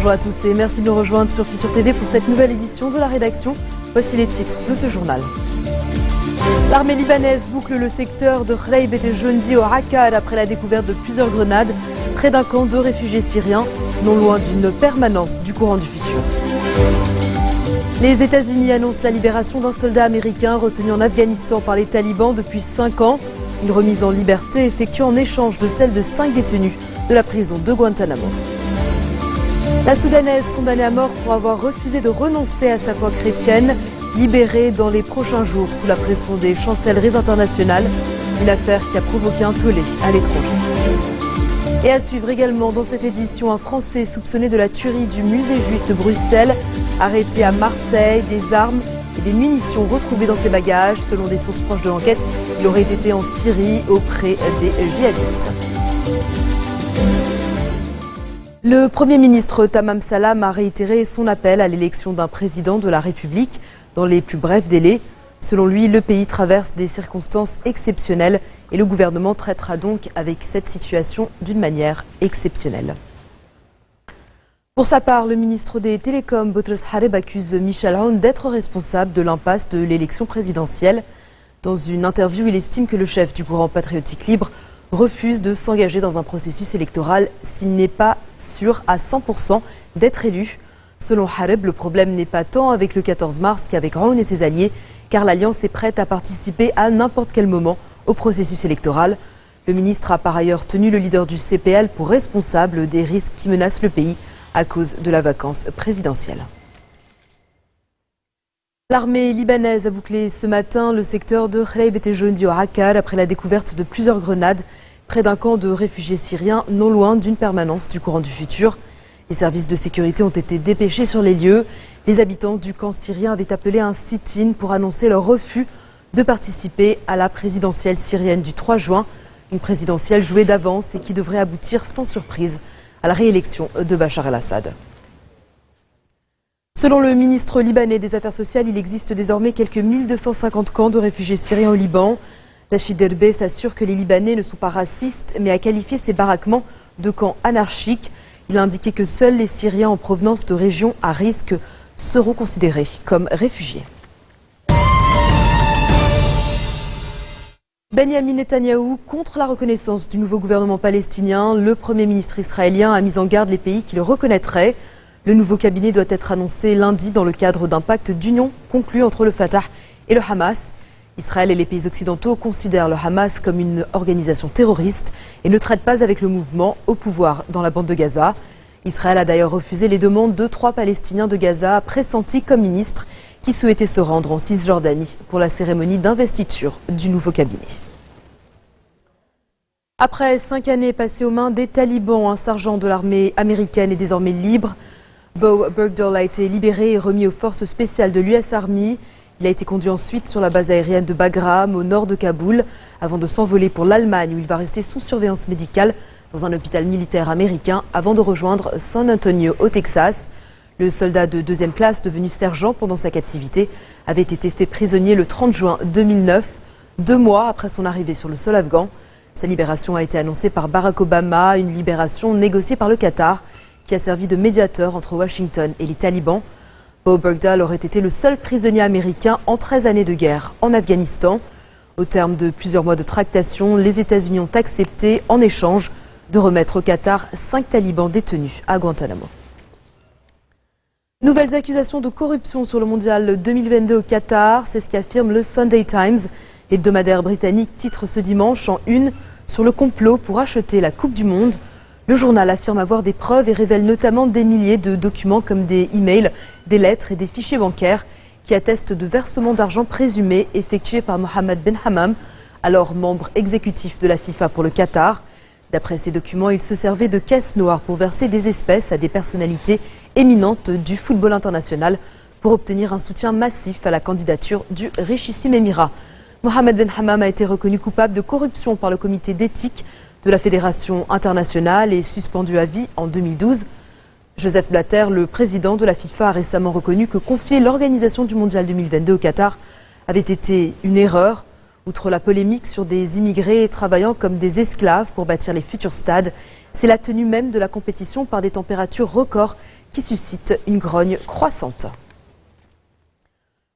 Bonjour à tous et merci de nous rejoindre sur Futur TV pour cette nouvelle édition de la rédaction. Voici les titres de ce journal. L'armée libanaise boucle le secteur de Khreib et Jendi au Akkad après la découverte de plusieurs grenades près d'un camp de réfugiés syriens, non loin d'une permanence du courant du futur. Les États-Unis annoncent la libération d'un soldat américain retenu en Afghanistan par les talibans depuis 5 ans. Une remise en liberté effectuée en échange de celle de 5 détenus de la prison de Guantanamo. La Soudanaise condamnée à mort pour avoir refusé de renoncer à sa foi chrétienne, libérée dans les prochains jours sous la pression des chancelleries internationales. Une affaire qui a provoqué un tollé à l'étranger. Et à suivre également dans cette édition, un Français soupçonné de la tuerie du musée juif de Bruxelles, arrêté à Marseille, des armes et des munitions retrouvées dans ses bagages. Selon des sources proches de l'enquête, il aurait été en Syrie auprès des djihadistes. Le Premier ministre Tamam Salam a réitéré son appel à l'élection d'un président de la République dans les plus brefs délais. Selon lui, le pays traverse des circonstances exceptionnelles et le gouvernement traitera donc avec cette situation d'une manière exceptionnelle. Pour sa part, le ministre des Télécoms, Boutros Hareb, accuse Michel Aoun d'être responsable de l'impasse de l'élection présidentielle. Dans une interview, il estime que le chef du courant patriotique libre refuse de s'engager dans un processus électoral s'il n'est pas sûr à 100% d'être élu. Selon Hareb, le problème n'est pas tant avec le 14 mars qu'avec Aoun et ses alliés, car l'Alliance est prête à participer à n'importe quel moment au processus électoral. Le ministre a par ailleurs tenu le leader du CPL pour responsable des risques qui menacent le pays à cause de la vacance présidentielle. L'armée libanaise a bouclé ce matin le secteur de Khreib et Jendi au Akkad après la découverte de plusieurs grenades près d'un camp de réfugiés syriens non loin d'une permanence du courant du futur. Les services de sécurité ont été dépêchés sur les lieux. Les habitants du camp syrien avaient appelé un sit-in pour annoncer leur refus de participer à la présidentielle syrienne du 3 juin, une présidentielle jouée d'avance et qui devrait aboutir sans surprise à la réélection de Bachar el-Assad. Selon le ministre libanais des Affaires sociales, il existe désormais quelques 1250 camps de réfugiés syriens au Liban. Rachid Derbé s'assure que les Libanais ne sont pas racistes, mais a qualifié ces baraquements de camps anarchiques. Il a indiqué que seuls les Syriens en provenance de régions à risque seront considérés comme réfugiés. Benyamin Netanyahou contre la reconnaissance du nouveau gouvernement palestinien. Le Premier ministre israélien a mis en garde les pays qui le reconnaîtraient. Le nouveau cabinet doit être annoncé lundi dans le cadre d'un pacte d'union conclu entre le Fatah et le Hamas. Israël et les pays occidentaux considèrent le Hamas comme une organisation terroriste et ne traitent pas avec le mouvement au pouvoir dans la bande de Gaza. Israël a d'ailleurs refusé les demandes de 3 Palestiniens de Gaza pressentis comme ministres qui souhaitaient se rendre en Cisjordanie pour la cérémonie d'investiture du nouveau cabinet. Après 5 années passées aux mains des talibans, un sergent de l'armée américaine est désormais libre. Bo Bergdahl a été libéré et remis aux forces spéciales de l'US Army. Il a été conduit ensuite sur la base aérienne de Bagram, au nord de Kaboul, avant de s'envoler pour l'Allemagne, où il va rester sous surveillance médicale dans un hôpital militaire américain, avant de rejoindre San Antonio, au Texas. Le soldat de 2e classe, devenu sergent pendant sa captivité, avait été fait prisonnier le 30 juin 2009, 2 mois après son arrivée sur le sol afghan. Sa libération a été annoncée par Barack Obama, une libération négociée par le Qatar, qui a servi de médiateur entre Washington et les talibans. Bo Bergdahl aurait été le seul prisonnier américain en 13 années de guerre en Afghanistan. Au terme de plusieurs mois de tractations, les États-Unis ont accepté, en échange, de remettre au Qatar 5 talibans détenus à Guantanamo. Nouvelles accusations de corruption sur le mondial 2022 au Qatar, c'est ce qu'affirme le Sunday Times. L'hebdomadaire britannique titre ce dimanche en une sur le complot pour acheter la Coupe du Monde. Le journal affirme avoir des preuves et révèle notamment des milliers de documents comme des emails, des lettres et des fichiers bancaires qui attestent de versements d'argent présumés effectués par Mohammed Ben Hammam, alors membre exécutif de la FIFA pour le Qatar. D'après ces documents, il se servait de caisses noires pour verser des espèces à des personnalités éminentes du football international pour obtenir un soutien massif à la candidature du richissime émirat. Mohammed Ben Hammam a été reconnu coupable de corruption par le comité d'éthique de la Fédération internationale et suspendu à vie en 2012. Joseph Blatter, le président de la FIFA, a récemment reconnu que confier l'organisation du Mondial 2022 au Qatar avait été une erreur. Outre la polémique sur des immigrés travaillant comme des esclaves pour bâtir les futurs stades, c'est la tenue même de la compétition par des températures records qui suscite une grogne croissante.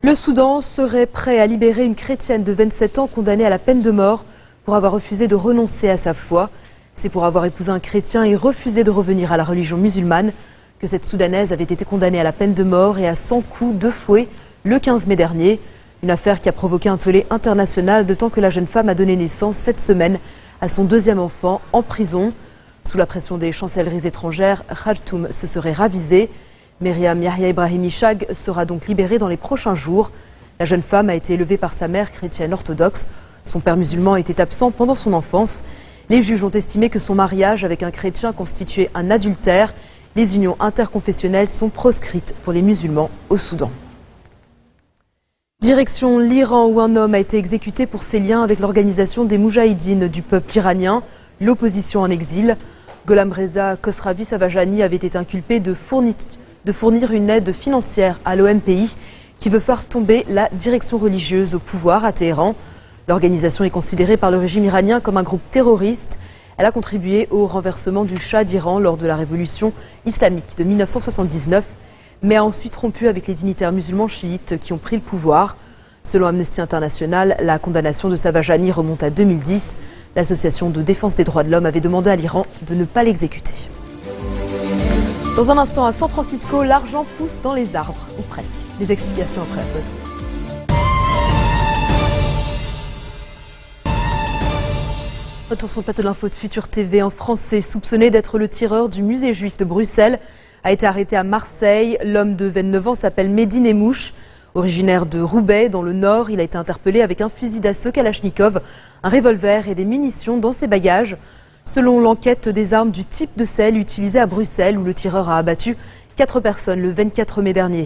Le Soudan serait prêt à libérer une chrétienne de 27 ans condamnée à la peine de mort pour avoir refusé de renoncer à sa foi. C'est pour avoir épousé un chrétien et refusé de revenir à la religion musulmane que cette Soudanaise avait été condamnée à la peine de mort et à 100 coups de fouet le 15 mai dernier. Une affaire qui a provoqué un tollé international, d'autant que la jeune femme a donné naissance cette semaine à son deuxième enfant en prison. Sous la pression des chancelleries étrangères, Khartoum se serait ravisé. Myriam Yahya Ibrahim Chag sera donc libérée dans les prochains jours. La jeune femme a été élevée par sa mère chrétienne orthodoxe. Son père musulman était absent pendant son enfance. Les juges ont estimé que son mariage avec un chrétien constituait un adultère. Les unions interconfessionnelles sont proscrites pour les musulmans au Soudan. Direction l'Iran où un homme a été exécuté pour ses liens avec l'organisation des Moudjahidines du peuple iranien, l'opposition en exil. Gholam Reza Khosravi Savajani avait été inculpé de fournir une aide financière à l'OMPI qui veut faire tomber la direction religieuse au pouvoir à Téhéran. L'organisation est considérée par le régime iranien comme un groupe terroriste. Elle a contribué au renversement du Shah d'Iran lors de la révolution islamique de 1979, mais a ensuite rompu avec les dignitaires musulmans chiites qui ont pris le pouvoir. Selon Amnesty International, la condamnation de Savajani remonte à 2010. L'association de défense des droits de l'homme avait demandé à l'Iran de ne pas l'exécuter. Dans un instant, à San Francisco, l'argent pousse dans les arbres, ou presque. Des explications après la pause. Retour sur le plateau de l'info de Futur TV. Un Français soupçonné d'être le tireur du musée juif de Bruxelles a été arrêté à Marseille. L'homme de 29 ans s'appelle Mehdi Nemouche. Originaire de Roubaix, dans le Nord, il a été interpellé avec un fusil d'assaut Kalachnikov, un revolver et des munitions dans ses bagages. Selon l'enquête, des armes du type de celles utilisées à Bruxelles, où le tireur a abattu 4 personnes le 24 mai dernier.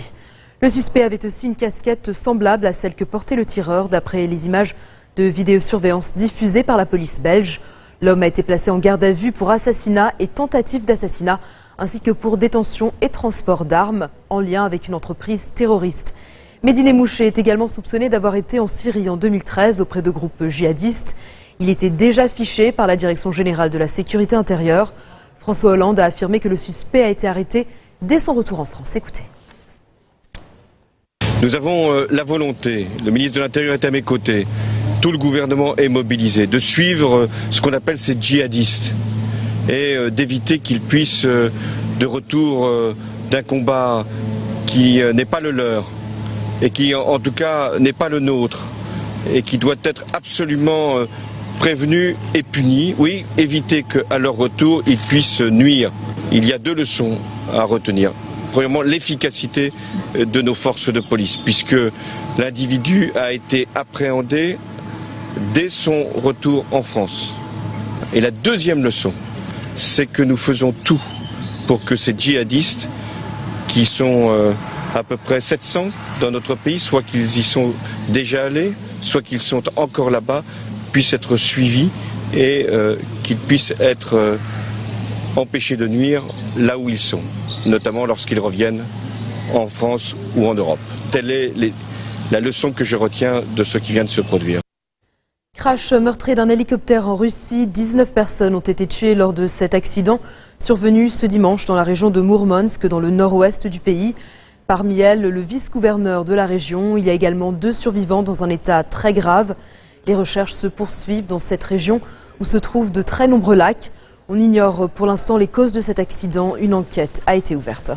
Le suspect avait aussi une casquette semblable à celle que portait le tireur, d'après les images de vidéosurveillance diffusées par la police belge. L'homme a été placé en garde à vue pour assassinat et tentative d'assassinat, ainsi que pour détention et transport d'armes en lien avec une entreprise terroriste. Mehdi Nemouche est également soupçonné d'avoir été en Syrie en 2013 auprès de groupes djihadistes. Il était déjà fiché par la Direction générale de la sécurité intérieure. François Hollande a affirmé que le suspect a été arrêté dès son retour en France. Écoutez. Nous avons la volonté, le ministre de l'Intérieur est à mes côtés, tout le gouvernement est mobilisé, de suivre ce qu'on appelle ces djihadistes et d'éviter qu'ils puissent, de retour d'un combat qui n'est pas le leur et qui en tout cas n'est pas le nôtre et qui doit être absolument prévenus et punis, oui, éviter qu'à leur retour ils puissent nuire. Il y a 2 leçons à retenir. Premièrement, l'efficacité de nos forces de police, puisque l'individu a été appréhendé dès son retour en France. Et la deuxième leçon, c'est que nous faisons tout pour que ces djihadistes, qui sont à peu près 700 dans notre pays, soit qu'ils y sont déjà allés, soit qu'ils sont encore là-bas, puissent être suivis et qu'ils puissent être empêchés de nuire là où ils sont, notamment lorsqu'ils reviennent en France ou en Europe. Telle est la leçon que je retiens de ce qui vient de se produire. Crash meurtrier d'un hélicoptère en Russie. 19 personnes ont été tuées lors de cet accident survenu ce dimanche dans la région de Mourmansk, dans le nord-ouest du pays. Parmi elles, le vice-gouverneur de la région. Il y a également 2 survivants dans un état très grave. Les recherches se poursuivent dans cette région où se trouvent de très nombreux lacs. On ignore pour l'instant les causes de cet accident. Une enquête a été ouverte.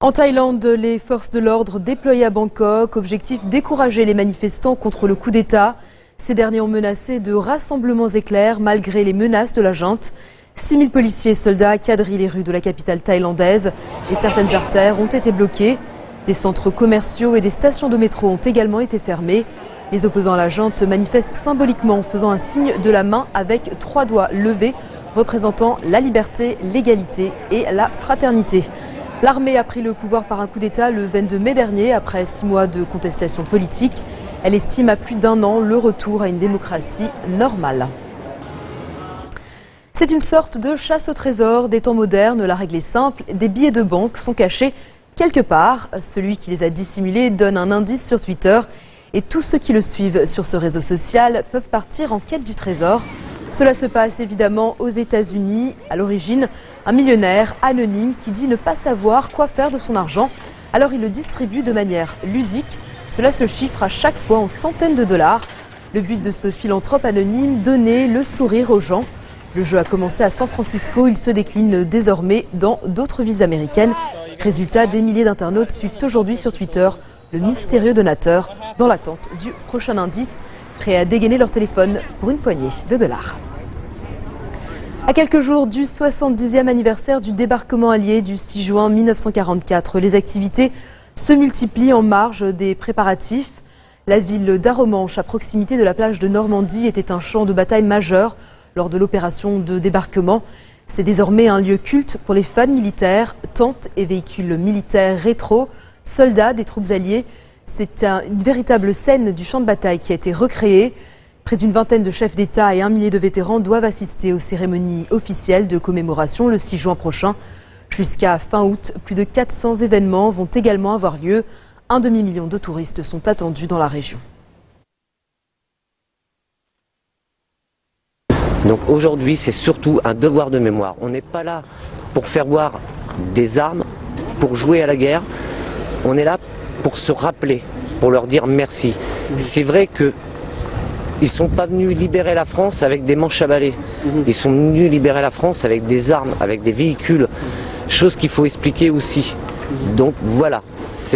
En Thaïlande, les forces de l'ordre déployées à Bangkok, objectif décourager les manifestants contre le coup d'État. Ces derniers ont menacé de rassemblements éclairs malgré les menaces de la junte. 6000 policiers et soldats quadrillent les rues de la capitale thaïlandaise et certaines artères ont été bloquées. Des centres commerciaux et des stations de métro ont également été fermés. Les opposants à la junte manifestent symboliquement en faisant un signe de la main avec 3 doigts levés, représentant la liberté, l'égalité et la fraternité. L'armée a pris le pouvoir par un coup d'État le 22 mai dernier, après 6 mois de contestation politique. Elle estime à plus d'1 an le retour à une démocratie normale. C'est une sorte de chasse au trésor des temps modernes. La règle est simple, des billets de banque sont cachés quelque part. Celui qui les a dissimulés donne un indice sur Twitter. Et tous ceux qui le suivent sur ce réseau social peuvent partir en quête du trésor. Cela se passe évidemment aux États-Unis. À l'origine, un millionnaire anonyme qui dit ne pas savoir quoi faire de son argent. Alors il le distribue de manière ludique. Cela se chiffre à chaque fois en centaines de dollars. Le but de ce philanthrope anonyme, donner le sourire aux gens. Le jeu a commencé à San Francisco, il se décline désormais dans d'autres villes américaines. Résultat, des milliers d'internautes suivent aujourd'hui sur Twitter le mystérieux donateur dans l'attente du prochain indice, prêt à dégainer leur téléphone pour une poignée de dollars. À quelques jours du 70e anniversaire du débarquement allié du 6 juin 1944, les activités se multiplient en marge des préparatifs. La ville d'Arromanches, à proximité de la plage de Normandie, était un champ de bataille majeur lors de l'opération de débarquement. C'est désormais un lieu culte pour les fans militaires, tentes et véhicules militaires rétro, soldats des troupes alliées. C'est une véritable scène du champ de bataille qui a été recréée. Près d'une vingtaine de chefs d'État et 1 millier de vétérans doivent assister aux cérémonies officielles de commémoration le 6 juin prochain. Jusqu'à fin août, plus de 400 événements vont également avoir lieu. 1 demi-million de touristes sont attendus dans la région. Donc aujourd'hui, c'est surtout un devoir de mémoire. On n'est pas là pour faire voir des armes, pour jouer à la guerre. On est là pour se rappeler, pour leur dire merci. C'est vrai qu'ils ne sont pas venus libérer la France avec des manches à balai. Ils sont venus libérer la France avec des armes, avec des véhicules. Chose qu'il faut expliquer aussi. Donc voilà.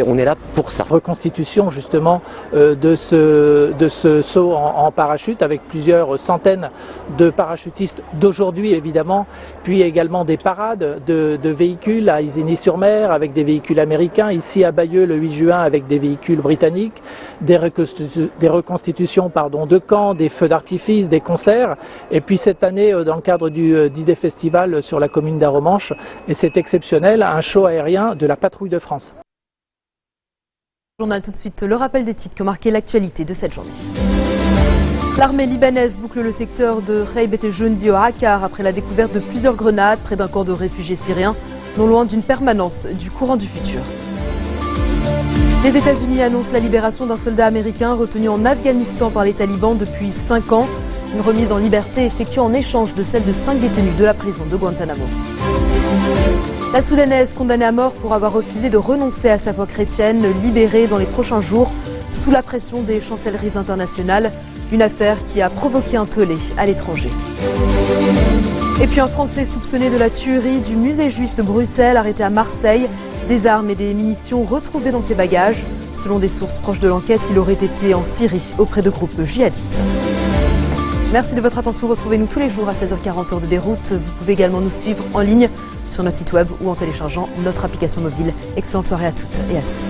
On est là pour ça. Reconstitution justement de ce saut en parachute avec plusieurs centaines de parachutistes d'aujourd'hui évidemment, puis également des parades de véhicules à Isigny-sur-Mer avec des véhicules américains, ici à Bayeux le 8 juin avec des véhicules britanniques, des reconstitutions de camps, des feux d'artifice, des concerts, et puis cette année dans le cadre du D-Day Festival sur la commune d'Arromanches, et c'est exceptionnel, un show aérien de la Patrouille de France. Journal tout de suite, le rappel des titres qui ont marqué l'actualité de cette journée. L'armée libanaise boucle le secteur de Khreib et Jendi au Akkar après la découverte de plusieurs grenades près d'un camp de réfugiés syriens, non loin d'une permanence du courant du futur. Les États-Unis annoncent la libération d'un soldat américain retenu en Afghanistan par les talibans depuis 5 ans. Une remise en liberté effectuée en échange de celle de 5 détenus de la prison de Guantanamo. La Soudanaise condamnée à mort pour avoir refusé de renoncer à sa foi chrétienne, libérée dans les prochains jours sous la pression des chancelleries internationales. Une affaire qui a provoqué un tollé à l'étranger. Et puis un Français soupçonné de la tuerie du musée juif de Bruxelles, arrêté à Marseille. Des armes et des munitions retrouvées dans ses bagages. Selon des sources proches de l'enquête, il aurait été en Syrie auprès de groupes djihadistes. Merci de votre attention. Retrouvez-nous tous les jours à 16h40 heure de Beyrouth. Vous pouvez également nous suivre en ligne sur notre site web ou en téléchargeant notre application mobile. Excellente soirée à toutes et à tous.